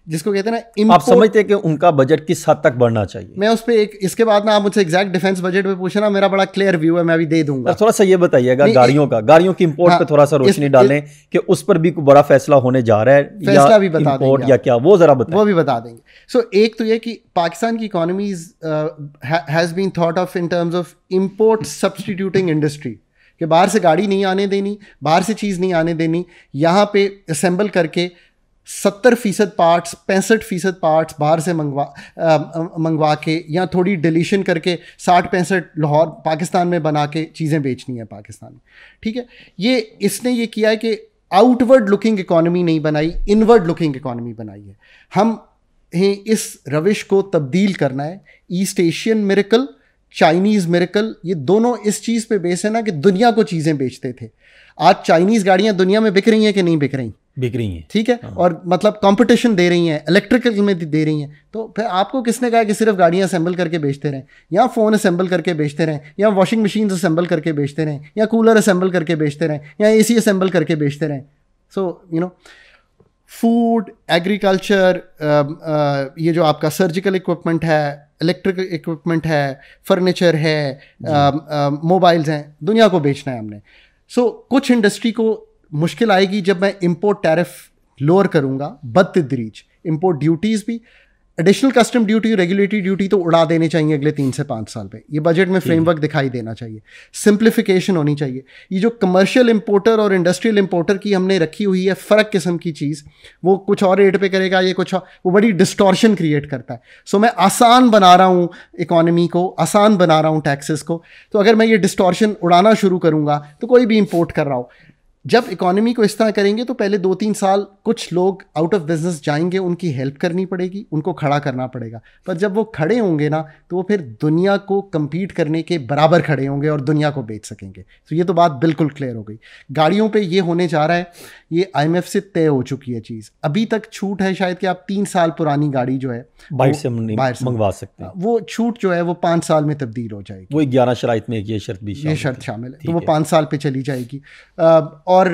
जिसको कहते हैं ना, आप समझते हैं कि उनका बजट किस हद तक बढ़ना चाहिए? मैं उस पर इसके बाद ना आप मुझसे एग्जैक्ट डिफेंस बजट पे पूछना, मेरा बड़ा क्लियर व्यू है, मैं अभी दे दूंगा। थोड़ा सा ये बताइएगा गाड़ियों की इंपोर्ट पे थोड़ा सा रोशनी डालें कि उस पर भी कोई बड़ा फैसला होने जा रहा है, फैसला भी बता देंगे या क्या, वो जरा बताएं। वो भी बता देंगे। सो एक तो ये कि पाकिस्तान की economy has been thought of in terms of import substituting industry, कि बाहर से गाड़ी नहीं आने देनी, बाहर से चीज़ नहीं आने देनी, यहाँ पे असेंबल करके 70% पार्ट्स 65% पार्ट्स बाहर से मंगवा के या थोड़ी डिलीशन करके 60-65 लाहौर पाकिस्तान में बना के चीज़ें बेचनी है पाकिस्तान में। ठीक है, ये इसने ये किया है कि आउटवर्ड लुकिंग इकॉनमी नहीं बनाई, इनवर्ड लुकिंग इकॉनमी बनाई है। हम इस रविश को तब्दील करना है। East Asian miracle, Chinese miracle, ये दोनों इस चीज़ पे बेस है ना कि दुनिया को चीज़ें बेचते थे। आज चाइनीज़ गाड़ियाँ दुनिया में बिक रही हैं कि नहीं बिक रही? बिक रही हैं। ठीक है, और मतलब कंपटीशन दे रही हैं, इलेक्ट्रिकल में दे रही हैं। तो फिर आपको किसने कहा कि सिर्फ गाड़ियाँ असेंबल करके बेचते रहें, या फ़ोन असेंबल करके बेचते रहें, या वॉशिंग मशीन असेंबल करके बेचते रहें, या कूलर असेंबल करके बेचते रहें, या AC असेंबल करके बेचते रहें? So you know, food, agriculture, ये जो आपका सर्जिकल इक्विपमेंट है, इलेक्ट्रिकल इक्विपमेंट है, फर्नीचर है, मोबाइल्स हैं, दुनिया को बेचना है हमने। सो कुछ इंडस्ट्री को मुश्किल आएगी जब मैं इंपोर्ट टैरिफ लोअर करूंगा बतदरीज। इंपोर्ट ड्यूटीज़ भी, additional custom duty, regulatory duty तो उड़ा देने चाहिए अगले 3 से 5 साल पे। ये बजट में फ्रेमवर्क दिखाई देना चाहिए, सिंप्लीफिकेशन होनी चाहिए। ये जो कमर्शियल इंपोर्टर और इंडस्ट्रियल इंपोर्टर की हमने रखी हुई है फ़र्क किस्म की चीज़, वो कुछ और रेट पे करेगा, ये कुछ और, वो बड़ी डिस्टॉर्शन क्रिएट करता है। सो मैं आसान बना रहा हूँ इकॉनमी को, आसान बना रहा हूँ टैक्सेस को। तो अगर मैं ये डिस्टॉर्शन उड़ाना शुरू करूँगा तो कोई भी इंपोर्ट कर रहा हो, जब इकोनॉमी को इस तरह करेंगे तो पहले 2-3 साल कुछ लोग आउट ऑफ बिजनेस जाएंगे, उनकी हेल्प करनी पड़ेगी, उनको खड़ा करना पड़ेगा। पर जब वो खड़े होंगे ना तो वो फिर दुनिया को compete करने के बराबर खड़े होंगे और दुनिया को बेच सकेंगे। तो ये तो बात बिल्कुल क्लियर हो गई। गाड़ियों पे ये होने जा रहा है, ये IMF से तय हो चुकी है चीज़। अभी तक छूट है शायद कि आप 3 साल पुरानी गाड़ी जो है बाहर से मंगवा सकते हैं। वो छूट जो है वो 5 साल में तब्दील हो जाएगी। वो 11 शराइत में ये शर्त शामिल है, तो वो 5 साल पे चली जाएगी। और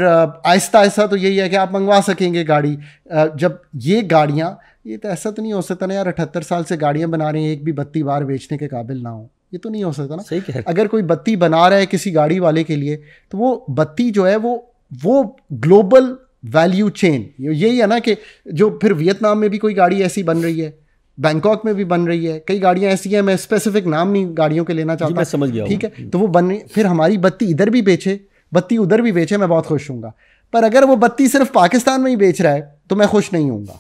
आहिस्ता आहिस्ता तो यही है कि आप मंगवा सकेंगे गाड़ी। जब ये गाड़ियाँ, ये तो ऐसा तो नहीं हो सकता ना यार, 78 साल से गाड़ियाँ बना रहे हैं, एक भी बत्ती बार बेचने के काबिल ना हो, ये तो नहीं हो सकता ना। सही कह रहे। अगर कोई बत्ती बना रहा है किसी गाड़ी वाले के लिए, तो वो बत्ती जो है वो ग्लोबल वैल्यू चेन, यही है ना कि जो फिर वियतनाम में भी कोई गाड़ी ऐसी बन रही है, बैंकॉक में भी बन रही है, कई गाड़ियां ऐसी हैं, मैं स्पेसिफिक नाम नहीं गाड़ियों के लेना चाहता, मैं समझ गया। ठीक है, तो वो बन रही, फिर हमारी बत्ती इधर भी बेचे, बत्ती उधर भी बेचे, मैं बहुत खुश हूँगा। पर अगर वो बत्ती सिर्फ पाकिस्तान में ही बेच रहा है तो मैं खुश नहीं हूँगा।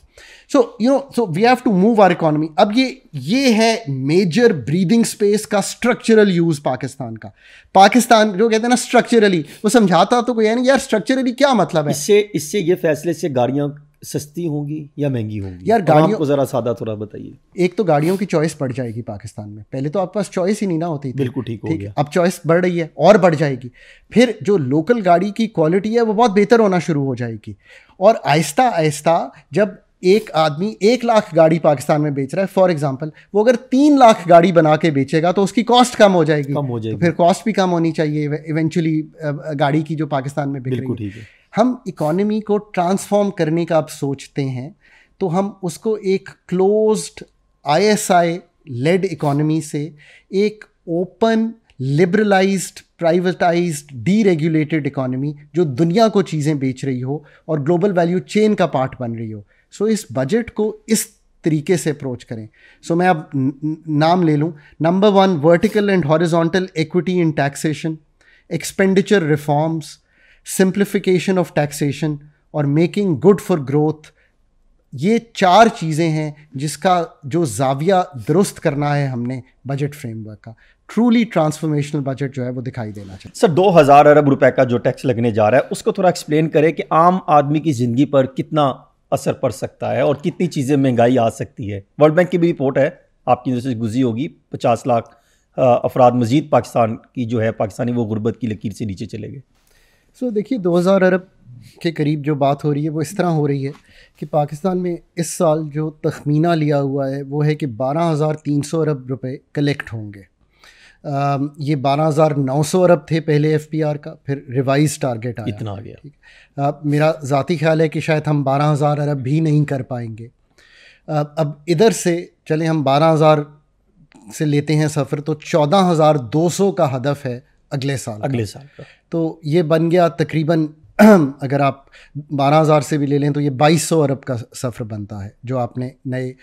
So we have to move our economy. अब ये है मेजर ब्रीदिंग स्पेस का स्ट्रक्चरल यूज पाकिस्तान का। पाकिस्तान जो कहते हैं ना स्ट्रक्चरली, वो समझाता तो कोई है नहीं यार, स्ट्रक्चरली क्या मतलब है। इससे ये फैसले से गाड़ियाँ सस्ती होंगी या महंगी होंगी? यार गाड़ियों को जरा सादा थोड़ा बताइए। एक तो गाड़ियों की चॉइस बढ़ जाएगी पाकिस्तान में, पहले तो आपके पास चॉइस ही नहीं ना होती थी। बिल्कुल ठीक हो गया। अब चॉइस बढ़ रही है और बढ़ जाएगी। फिर जो लोकल गाड़ी की क्वालिटी है वो बहुत बेहतर होना शुरू हो जाएगी। और आहिस्ता आहिस्ता जब एक आदमी 1 लाख गाड़ी पाकिस्तान में बेच रहा है फॉर एग्जांपल, वो अगर 3 लाख गाड़ी बना के बेचेगा तो उसकी कॉस्ट कम हो जाएगी। तो फिर कॉस्ट भी कम होनी चाहिए इवेंचुअली गाड़ी की जो पाकिस्तान में बिक रही है। हम इकोनॉमी को ट्रांसफॉर्म करने का अब सोचते हैं तो हम उसको एक क्लोज्ड ISI लेड इकोनॉमी से एक open liberalised privatised deregulated economy जो दुनिया को चीज़ें बेच रही हो और ग्लोबल वैल्यू चेन का पार्ट बन रही हो। सो इस बजट को इस तरीके से अप्रोच करें। सो मैं अब नाम ले लूँ। Number 1, vertical and horizontal equity in taxation, expenditure reforms, simplification of taxation और मेकिंग गुड फॉर ग्रोथ। ये 4 चीज़ें हैं जिसका जो जाविया दुरुस्त करना है हमने बजट फ्रेमवर्क का। ट्रूली ट्रांसफॉर्मेशनल बजट जो है वो दिखाई देना चाहिए। सर 2000 अरब रुपए का जो टैक्स लगने जा रहा है उसको थोड़ा एक्सप्लेन करें कि आम आदमी की ज़िंदगी पर कितना असर पड़ सकता है और कितनी चीज़ें महंगाई आ सकती है। वर्ल्ड बैंक की भी रिपोर्ट है, आपकी नज़र से गुजरी होगी, 50 लाख अफराद मजीद पाकिस्तान की जो है पाकिस्तानी वो गुर्बत की लकीर से नीचे चले गए। सो देखिए 2000 अरब के करीब जो बात हो रही है वो इस तरह हो रही है कि पाकिस्तान में इस साल जो तखमीना लिया हुआ है वो है कि 12,300 अरब रुपए कलेक्ट होंगे। ये 12,900 अरब थे पहले FPR का, फिर रिवाइज टारगेट आया, इतना आ गया। ठीक। मेरा ज़ाती ख्याल है कि शायद हम 12,000 अरब भी नहीं कर पाएंगे। अब इधर से चले हम 12,000 से लेते हैं सफ़र, तो 14,200 का हदफ है अगले साल का। तो ये बन गया तकरीबन अगर आप 12,000 से भी ले लें तो ये 2,200 अरब का सफ़र बनता है जो आपने नए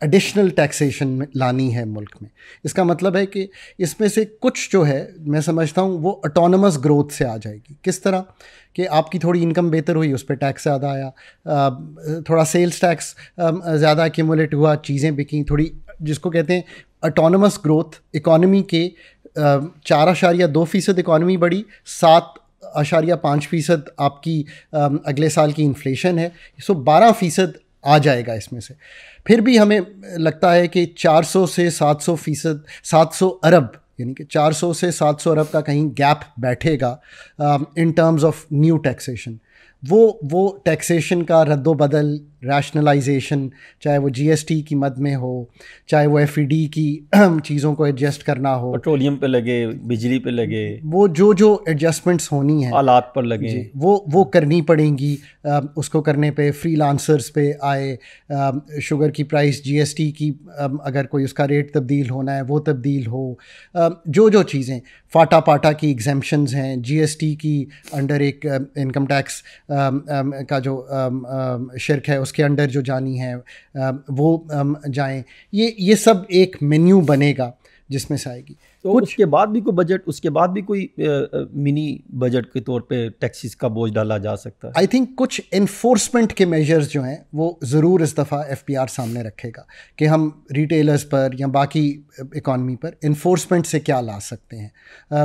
एडिशनल टैक्सेशन में लानी है मुल्क में। इसका मतलब है कि इसमें से कुछ जो है मैं समझता हूँ वो ऑटोनमस ग्रोथ से आ जाएगी। किस तरह कि आपकी थोड़ी इनकम बेहतर हुई, उस पर टैक्स ज़्यादा आया, थोड़ा सेल्स टैक्स ज़्यादा एक्यूमुलेट हुआ, चीज़ें बिकी, थोड़ी जिसको कहते हैं ऑटोनमस ग्रोथ। इकॉनमी के 4.2% इकॉनमी बढ़ी, 7.5% आपकी अगले साल की इन्फ्लेशन है, सो 12% आ जाएगा इसमें से। फिर भी हमें लगता है कि 400 से 700%, 700 अरब यानी कि 400 से 700 अरब का कहीं गैप बैठेगा इन टर्म्स ऑफ न्यू टैक्सेशन। वो टैक्सेशन का रद्दोबदल, रैशनलाइजेशन, चाहे वो जीएसटी की मद में हो, चाहे वो एफईडी की चीज़ों को एडजस्ट करना हो, पेट्रोलियम पे लगे, बिजली पे लगे, वो जो एडजस्टमेंट्स होनी है आलात पर लगे, वो करनी पड़ेंगी। उसको करने पे फ्रीलांसर्स पे आए, शुगर की प्राइस, जीएसटी की अगर कोई उसका रेट तब्दील होना है वो तब्दील हो, जो चीज़ें फाटा पाटा की एग्जेम्पशंस हैं, जीएसटी की अंडर एक इनकम टैक्स का जो शिरक है उसके अंडर जो जानी है वो जाएं। ये सब एक मेन्यू बनेगा जिसमें से आएगी। तो उसके बाद भी कोई बजट, उसके बाद भी कोई मिनी बजट के तौर पे टैक्सेस का बोझ डाला जा सकता है। आई थिंक कुछ इन्फोर्समेंट के मेजर्स जो हैं वो ज़रूर इस दफ़ा एफपीआर सामने रखेगा कि हम रिटेलर्स पर या बाकी इकॉनमी पर इन्फोर्समेंट से क्या ला सकते हैं।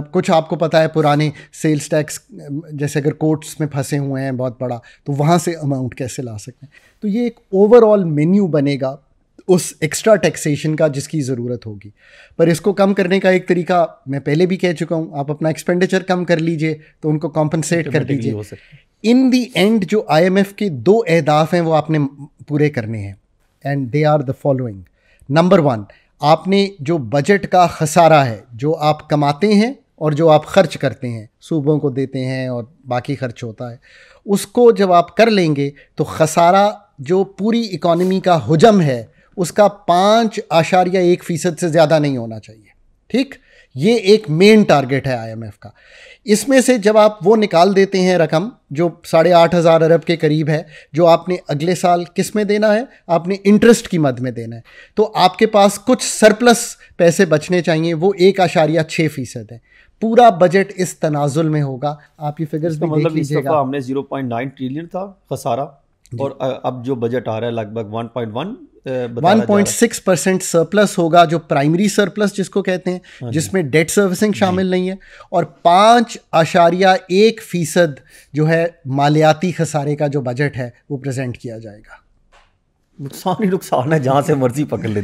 कुछ आपको पता है पुराने सेल्स टैक्स, जैसे अगर कोर्ट्स में फंसे हुए हैं बहुत बड़ा, तो वहाँ से अमाउंट कैसे ला सकते हैं। तो ये एक ओवरऑल मेन्यू बनेगा उस एक्स्ट्रा टैक्सेशन का जिसकी ज़रूरत होगी। पर इसको कम करने का एक तरीका मैं पहले भी कह चुका हूँ, आप अपना एक्सपेंडिचर कम कर लीजिए तो उनको कॉम्पनसेट कर दीजिए। इन दी एंड जो IMF के 2 अहदाफ हैं वो आपने पूरे करने हैं, and they are the following. Number 1, आपने जो बजट का खसारा है, जो आप कमाते हैं और जो आप खर्च करते हैं, सूबों को देते हैं और बाकी खर्च होता है, उसको जब आप कर लेंगे तो खसारा जो पूरी इकॉनमी का हुजम है उसका 5.1% से ज़्यादा नहीं होना चाहिए। ठीक, ये एक मेन टारगेट है IMF का। इसमें से जब आप वो निकाल देते हैं रकम जो 8,500 अरब के करीब है, जो आपने अगले साल किस में देना है, आपने इंटरेस्ट की मद में देना है, तो आपके पास कुछ सरप्लस पैसे बचने चाहिए, वो 1.6% है। पूरा बजट इस तनाजुल में होगा। आप ये फिगर्स भी देख लीजिएगा। हमने 0.9 ट्रिलियन था खसारा, और अब जो बजट आ रहा है लगभग 1.6% सरप्लस होगा, जो प्राइमरी सरप्लस जिसको कहते हैं, जिसमें डेट सर्विसिंग शामिल नहीं है, और 5.1% जो है मालियाती खसारे का जो बजट है वो प्रेजेंट किया जाएगा। नुकसान ही नुकसान है, जहां से मर्जी पकड़ ले।